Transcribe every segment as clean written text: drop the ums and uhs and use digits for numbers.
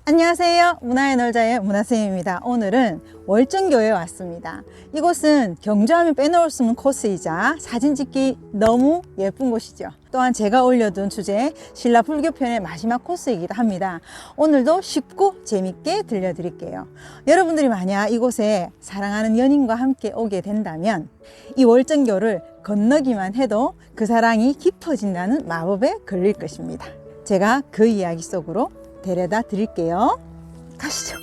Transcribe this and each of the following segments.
안녕하세요. 문화의 놀자의 문화쌤입니다. 오늘은 월정교에 왔습니다. 이곳은 경주하면 빼놓을 수 없는 코스이자 사진 찍기 너무 예쁜 곳이죠. 또한 제가 올려둔 주제 신라 불교편의 마지막 코스이기도 합니다. 오늘도 쉽고 재밌게 들려드릴게요. 여러분들이 만약 이곳에 사랑하는 연인과 함께 오게 된다면 이 월정교를 건너기만 해도 그 사랑이 깊어진다는 마법에 걸릴 것입니다. 제가 그 이야기 속으로 데려다 드릴게요. 가시죠.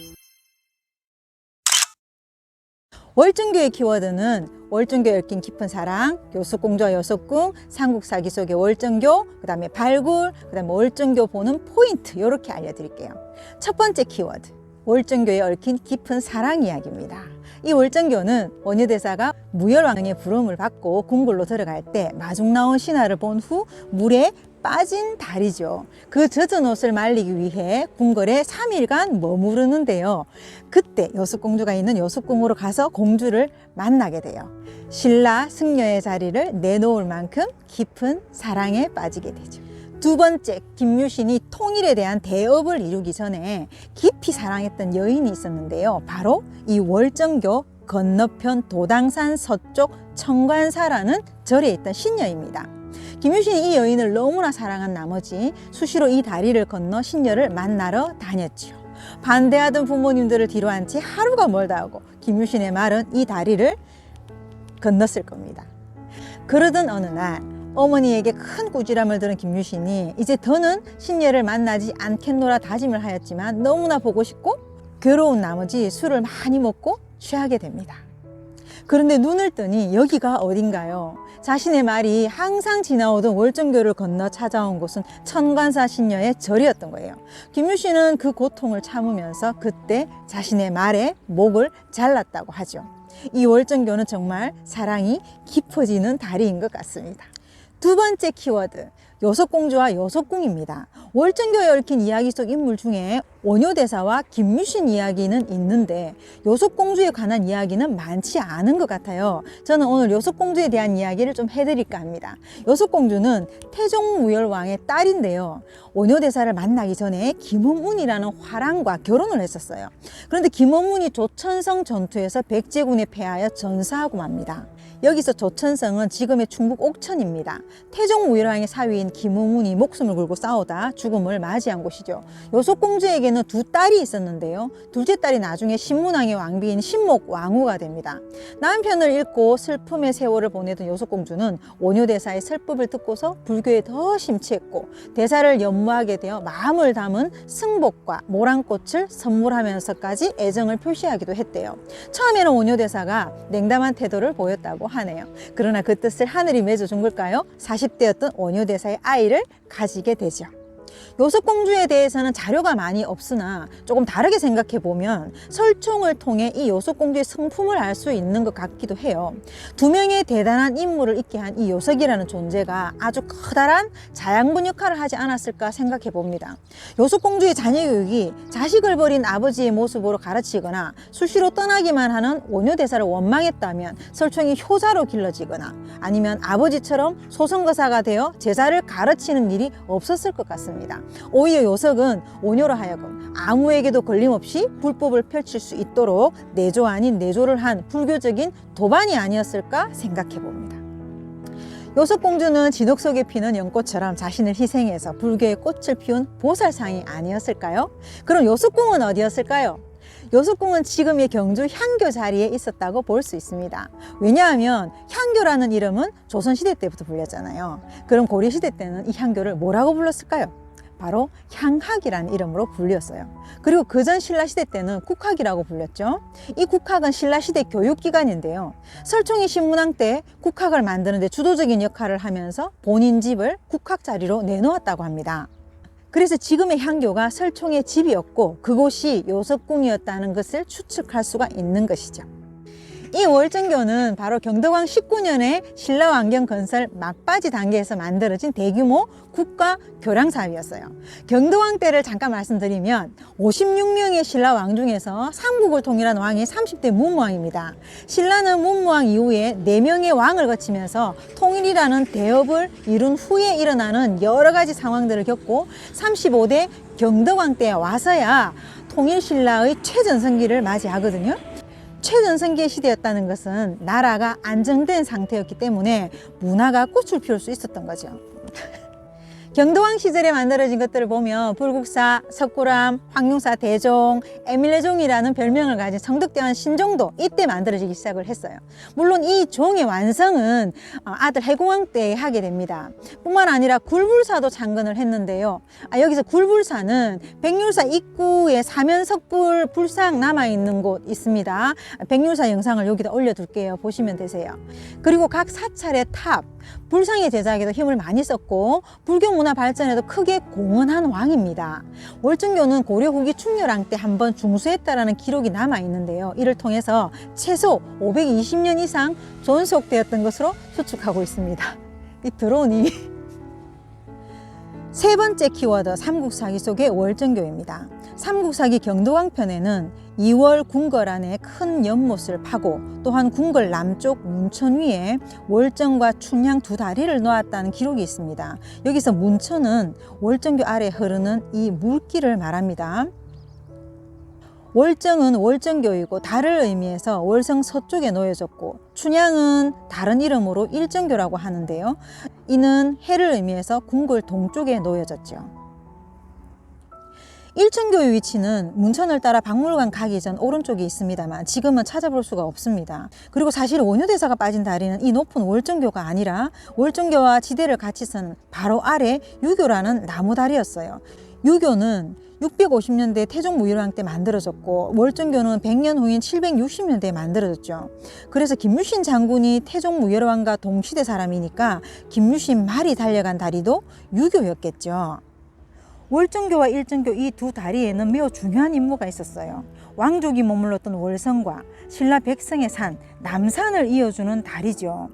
월정교의 키워드는 월정교에 얽힌 깊은 사랑, 요속공주와 요속궁, 삼국사기 속의 월정교, 그 다음에 발굴, 그 다음에 월정교 보는 포인트, 이렇게 알려드릴게요. 첫 번째 키워드, 월정교에 얽힌 깊은 사랑 이야기입니다. 이 월정교는 원효대사가 무열왕의 부름을 받고 궁궐로 들어갈 때 마중 나온 신하를 본 후 물에 빠진 달이죠. 그 젖은 옷을 말리기 위해 궁궐에 3일간 머무르는데요. 그때 요속공주가 있는 요속궁으로 가서 공주를 만나게 돼요. 신라 승려의 자리를 내놓을 만큼 깊은 사랑에 빠지게 되죠. 두 번째, 김유신이 통일에 대한 대업을 이루기 전에 깊이 사랑했던 여인이 있었는데요. 바로 이 월정교 건너편 도당산 서쪽 청관사라는 절에 있던 신녀입니다. 김유신이 이 여인을 너무나 사랑한 나머지 수시로 이 다리를 건너 신녀를 만나러 다녔지요. 반대하던 부모님들을 뒤로한 채 하루가 멀다 하고 김유신의 말은 이 다리를 건넜을 겁니다. 그러던 어느 날 어머니에게 큰 꾸지람을 들은 김유신이 이제 더는 신녀를 만나지 않겠노라 다짐을 하였지만 너무나 보고 싶고 괴로운 나머지 술을 많이 먹고 취하게 됩니다. 그런데 눈을 뜨니 여기가 어딘가요? 자신의 말이 항상 지나오던 월정교를 건너 찾아온 곳은 천관사 신녀의 절이었던 거예요. 김유신은 그 고통을 참으면서 그때 자신의 말에 목을 잘랐다고 하죠. 이 월정교는 정말 사랑이 깊어지는 다리인 것 같습니다. 두 번째 키워드, 요속공주와 요속궁입니다. 월정교에 얽힌 이야기 속 인물 중에 원효대사와 김유신 이야기는 있는데 요속공주에 관한 이야기는 많지 않은 것 같아요. 저는 오늘 요속공주에 대한 이야기를 좀 해드릴까 합니다. 요속공주는 태종무열왕의 딸인데요. 원효대사를 만나기 전에 김원문이라는 화랑과 결혼을 했었어요. 그런데 김원문이 조천성 전투에서 백제군에 패하여 전사하고 맙니다. 여기서 조천성은 지금의 충북 옥천입니다. 태종무열왕의 사위인 김우문이 목숨을 걸고 싸우다 죽음을 맞이한 곳이죠. 요속공주에게는 두 딸이 있었는데요. 둘째 딸이 나중에 신문왕의 왕비인 신목왕후가 됩니다. 남편을 잃고 슬픔의 세월을 보내던 요속공주는 원효대사의 설법을 듣고서 불교에 더 심취했고 대사를 연모하게 되어 마음을 담은 승복과 모란꽃을 선물하면서까지 애정을 표시하기도 했대요. 처음에는 원효대사가 냉담한 태도를 보였다고 하네요. 그러나 그 뜻을 하늘이 맺어준 걸까요? 40대였던 원효대사의 아이를 가지게 되죠. 요속공주에 대해서는 자료가 많이 없으나 조금 다르게 생각해 보면 설총을 통해 이 요속공주의 성품을 알 수 있는 것 같기도 해요. 두 명의 대단한 인물을 있게 한 이 요석이라는 존재가 아주 커다란 자양분 역할을 하지 않았을까 생각해 봅니다. 요속공주의 자녀 교육이 자식을 버린 아버지의 모습으로 가르치거나 수시로 떠나기만 하는 원효대사를 원망했다면 설총이 효자로 길러지거나 아니면 아버지처럼 소선거사가 되어 제자를 가르치는 일이 없었을 것 같습니다. 오히려 요석은 원효로 하여금 아무에게도 걸림없이 불법을 펼칠 수 있도록 내조 아닌 내조를 한 불교적인 도반이 아니었을까 생각해 봅니다. 요속공주는 진흙 속에 피는 연꽃처럼 자신을 희생해서 불교의 꽃을 피운 보살상이 아니었을까요? 그럼 요속궁은 어디였을까요? 요속궁은 지금의 경주 향교 자리에 있었다고 볼 수 있습니다. 왜냐하면 향교라는 이름은 조선시대 때부터 불렸잖아요. 그럼 고려시대 때는 이 향교를 뭐라고 불렀을까요? 바로 향학이라는 이름으로 불렸어요. 그리고 그전 신라시대 때는 국학이라고 불렸죠. 이 국학은 신라시대 교육기관인데요. 설총이 신문왕 때 국학을 만드는 데 주도적인 역할을 하면서 본인 집을 국학 자리로 내놓았다고 합니다. 그래서 지금의 향교가 설총의 집이었고 그곳이 요속궁이었다는 것을 추측할 수가 있는 것이죠. 이 월정교는 바로 경덕왕 19년에 신라왕경 건설 막바지 단계에서 만들어진 대규모 국가 교량 사업이었어요. 경덕왕 때를 잠깐 말씀드리면 56명의 신라왕 중에서 삼국을 통일한 왕이 30대 문무왕입니다. 신라는 문무왕 이후에 4명의 왕을 거치면서 통일이라는 대업을 이룬 후에 일어나는 여러 가지 상황들을 겪고 35대 경덕왕 때에 와서야 통일신라의 최전성기를 맞이하거든요. 최전성기의 시대였다는 것은 나라가 안정된 상태였기 때문에 문화가 꽃을 피울 수 있었던 거죠. 경덕왕 시절에 만들어진 것들을 보면 불국사, 석굴암, 황룡사 대종, 에밀레종이라는 별명을 가진 성덕대왕 신종도 이때 만들어지기 시작을 했어요. 물론 이 종의 완성은 아들 해공왕 때 하게 됩니다. 뿐만 아니라 굴불사도 창건을 했는데요. 여기서 굴불사는 백률사 입구에 사면석불 불상 남아있는 곳 있습니다. 백률사 영상을 여기다 올려둘게요. 보시면 되세요. 그리고 각 사찰의 탑, 불상의 제작에도 힘을 많이 썼고 불교 문화 발전에도 크게 공헌한 왕입니다. 월정교는 고려 후기 충렬왕 때 한번 중수했다라는 기록이 남아 있는데요. 이를 통해서 최소 520년 이상 존속되었던 것으로 추측하고 있습니다. 이 드론이 세 번째 키워드 삼국사기 속의 월정교입니다. 삼국사기 경덕왕 편에는 2월 궁궐 안에 큰 연못을 파고 또한 궁궐 남쪽 문천 위에 월정과 춘향 두 다리를 놓았다는 기록이 있습니다. 여기서 문천은 월정교 아래 흐르는 이 물길을 말합니다. 월정은 월정교이고 달을 의미해서 월성 서쪽에 놓여졌고 춘향은 다른 이름으로 일정교라고 하는데요. 이는 해를 의미해서 궁궐 동쪽에 놓여졌죠. 일정교의 위치는 문천을 따라 박물관 가기 전 오른쪽에 있습니다만 지금은 찾아볼 수가 없습니다. 그리고 사실 원효대사가 빠진 다리는 이 높은 월정교가 아니라 월정교와 지대를 같이 서는 바로 아래 유교라는 나무다리였어요. 유교는 650년대 태종무일왕 때 만들어졌고 월정교는 100년 후인 760년대에 만들어졌죠. 그래서 김유신 장군이 태종무일왕과 동시대 사람이니까 김유신 말이 달려간 다리도 유교였겠죠. 월정교와 일정교 이 두 다리에는 매우 중요한 임무가 있었어요. 왕족이 머물렀던 월성과 신라 백성의 산 남산을 이어주는 다리죠.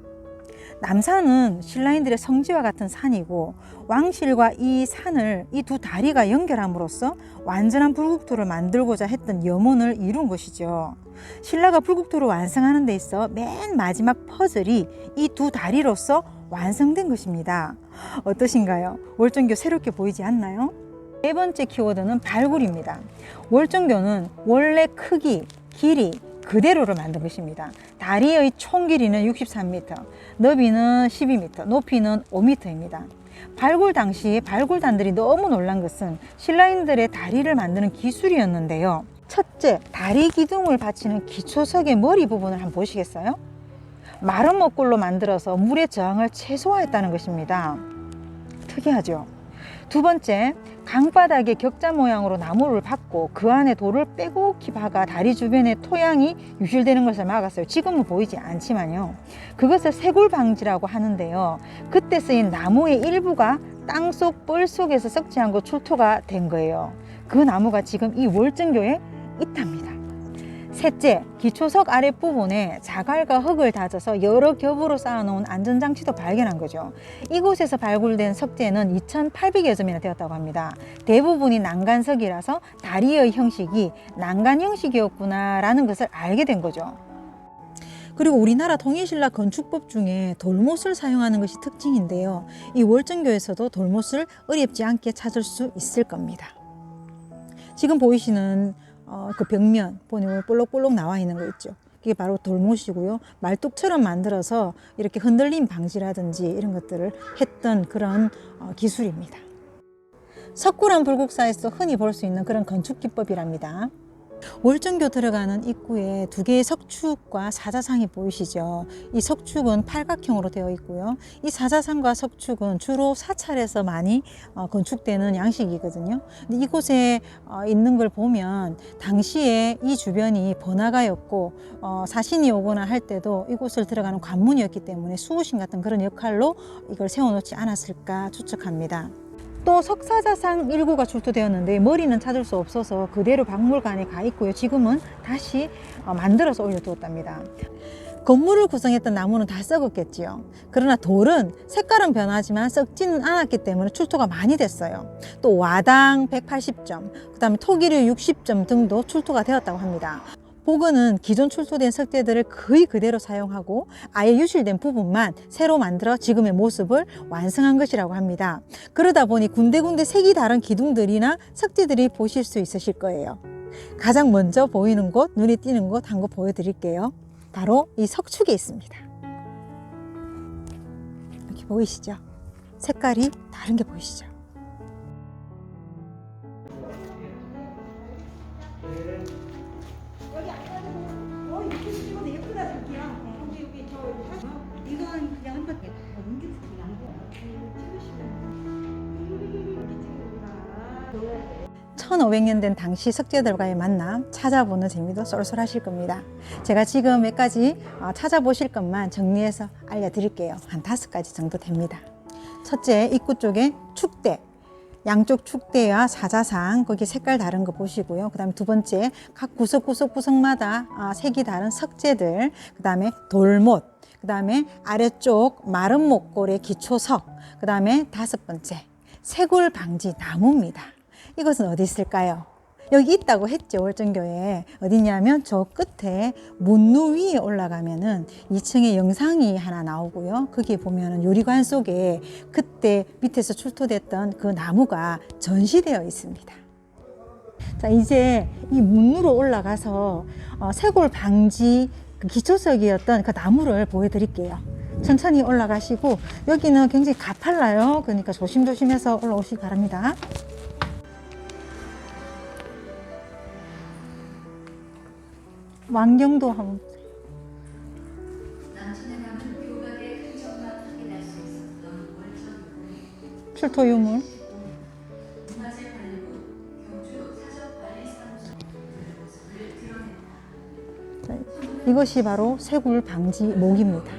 남산은 신라인들의 성지와 같은 산이고 왕실과 이 산을 이 두 다리가 연결함으로써 완전한 불국토를 만들고자 했던 염원을 이룬 것이죠. 신라가 불국토를 완성하는 데 있어 맨 마지막 퍼즐이 이 두 다리로서 완성된 것입니다. 어떠신가요? 월정교 새롭게 보이지 않나요? 네 번째 키워드는 발굴입니다. 월정교는 원래 크기, 길이 그대로를 만든 것입니다. 다리의 총 길이는 63m, 너비는 12m, 높이는 5m입니다. 발굴 당시 발굴단들이 너무 놀란 것은 신라인들의 다리를 만드는 기술이었는데요. 첫째, 다리 기둥을 받치는 기초석의 머리 부분을 한번 보시겠어요? 마른 목골로 만들어서 물의 저항을 최소화했다는 것입니다. 특이하죠? 두 번째, 강바닥에 격자 모양으로 나무를 박고 그 안에 돌을 빼곡히 박아 다리 주변에 토양이 유실되는 것을 막았어요. 지금은 보이지 않지만요. 그것을 세굴방지라고 하는데요. 그때 쓰인 나무의 일부가 땅속 뻘 속에서 썩지 않고 출토가 된 거예요. 그 나무가 지금 이 월정교에 있답니다. 셋째, 기초석 아랫부분에 자갈과 흙을 다져서 여러 겹으로 쌓아놓은 안전장치도 발견한 거죠. 이곳에서 발굴된 석재는 2,800여 점이나 되었다고 합니다. 대부분이 난간석이라서 다리의 형식이 난간 형식이었구나 라는 것을 알게 된 거죠. 그리고 우리나라 통일신라 건축법 중에 돌못을 사용하는 것이 특징인데요. 이 월정교에서도 돌못을 어렵지 않게 찾을 수 있을 겁니다. 지금 보이시는 그 벽면 보면 볼록볼록 나와 있는 거 있죠. 그게 바로 돌못이고요. 말뚝처럼 만들어서 이렇게 흔들림 방지라든지 이런 것들을 했던 그런 기술입니다. 석굴암 불국사에서 흔히 볼 수 있는 그런 건축 기법이랍니다. 월정교 들어가는 입구에 두 개의 석축과 사자상이 보이시죠? 이 석축은 팔각형으로 되어 있고요. 이 사자상과 석축은 주로 사찰에서 많이 건축되는 양식이거든요. 근데 이곳에 있는 걸 보면 당시에 이 주변이 번화가였고 사신이 오거나 할 때도 이곳을 들어가는 관문이었기 때문에 수호신 같은 그런 역할로 이걸 세워놓지 않았을까 추측합니다. 또 석사자상 1구가 출토되었는데 머리는 찾을 수 없어서 그대로 박물관에 가 있고요. 지금은 다시 만들어서 올려두었답니다. 건물을 구성했던 나무는 다 썩었겠지요. 그러나 돌은 색깔은 변하지만 썩지는 않았기 때문에 출토가 많이 됐어요. 또 와당 180점, 그 다음에 토기류 60점 등도 출토가 되었다고 합니다. 보건은 기존 출토된 석재들을 거의 그대로 사용하고 아예 유실된 부분만 새로 만들어 지금의 모습을 완성한 것이라고 합니다. 그러다 보니 군데군데 색이 다른 기둥들이나 석재들이 보실 수 있으실 거예요. 가장 먼저 보이는 곳, 눈에 띄는 곳 한 곳 보여드릴게요. 바로 이 석축에 있습니다. 이렇게 보이시죠? 색깔이 다른 게 보이시죠? 이건 그냥 한 바퀴 1500년 된 당시 석재들과의 만남 찾아보는 재미도 쏠쏠하실 겁니다. 제가 지금 몇 가지 찾아보실 것만 정리해서 알려드릴게요. 한 5가지 정도 됩니다. 첫째, 입구 쪽에 축대, 양쪽 축대와 사자상, 거기 색깔 다른 거 보시고요. 그 다음에 두 번째, 각 구석마다 색이 다른 석재들, 그 다음에 돌못, 그 다음에 아래쪽 마른 목골의 기초석, 그 다음에 5번째, 세굴 방지 나무입니다. 이것은 어디 있을까요? 여기 있다고 했죠. 월정교에. 어디냐면 저 끝에 문루 위에 올라가면은 2층에 영상이 하나 나오고요. 거기에 보면은 유리관 속에 그때 밑에서 출토됐던 그 나무가 전시되어 있습니다. 자, 이제 이 문루로 올라가서 쇄골 방지 그 기초석이었던 그 나무를 보여드릴게요. 천천히 올라가시고, 여기는 굉장히 가팔라요. 그러니까 조심조심해서 올라오시기 바랍니다. 왕경도 한번 보세요. 출토 유물. 이것이 바로 쇄골 방지 목입니다.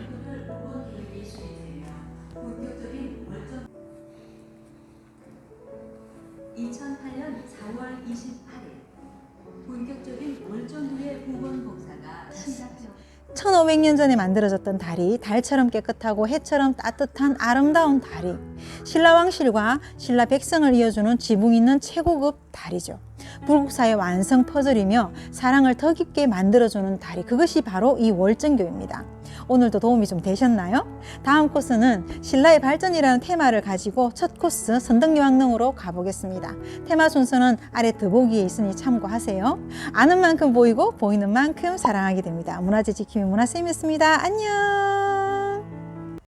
본격적인 월정교의 복원 봉사가 시작되었습니다. 1500년 전에 만들어졌던 다리, 달처럼 깨끗하고 해처럼 따뜻한 아름다운 다리. 신라 왕실과 신라 백성을 이어주는 지붕 있는 최고급 다리죠. 불국사의 완성 퍼즐이며 사랑을 더 깊게 만들어주는 다리, 그것이 바로 이 월정교입니다. 오늘도 도움이 좀 되셨나요? 다음 코스는 신라의 발전이라는 테마를 가지고 첫 코스 선덕여왕릉으로 가보겠습니다. 테마 순서는 아래 더보기에 있으니 참고하세요. 아는 만큼 보이고 보이는 만큼 사랑하게 됩니다. 문화재 지킴이 문화쌤이었습니다. 안녕.